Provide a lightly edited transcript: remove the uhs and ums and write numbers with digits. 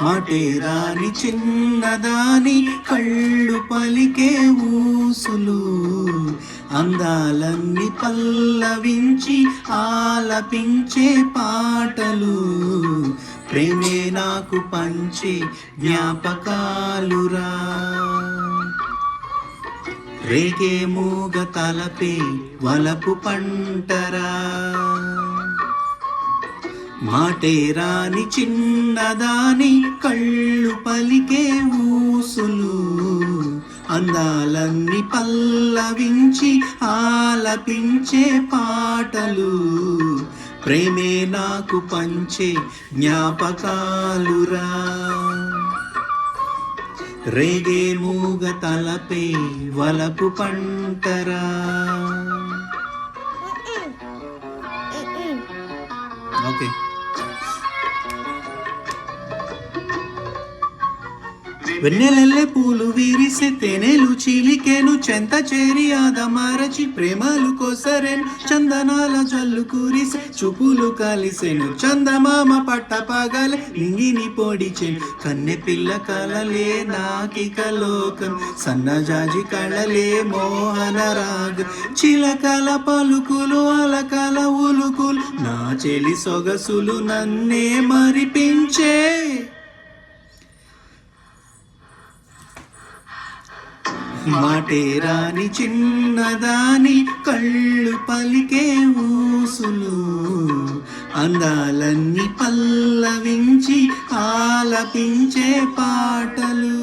మాటేరాని చిన్నదాని కళ్ళు పలికే ఊసులు, అందాలన్నీ పల్లవించి ఆలపించే పాటలు, ప్రేమే నాకు పంచే జ్ఞాపకాలురా. రేగే మూగ తలపే వలపు పంటరా. మాటేరాని చిన్నదాని కళ్ళు పలికే ఊసులు, అందాలన్నీ పల్లవించి ఆలపించే పాటలు, ప్రేమే నాకు పంచే జ్ఞాపకాలురా. రేగే మూగ తలపే వలపు పంటరా. ఓకే. వెన్నెలెల్లె పూలు విరిసే తెనెలు చిలికెను, చెంత చేరి ఆదమరచి ప్రేమలు కోసరెను, చందనాల జల్లు కురిసే చూపులు కలిసెను, చందమామ పట్ట పగలే నింగిని పొడిచెను, కన్నె పిల్ల కలలే నాకిక లోకం, సన్నజాజి కళలే మోహన రాగ, చిలకల పలుకులు అలకల ఉలుకులు, నా చెలి సొగసులు నన్నే మరిపించే. మాటేరాని చిన్నదాని కళ్ళు పలికే ఊసులు, అందాలన్నీ పల్లవించి ఆలపించే పాటలు.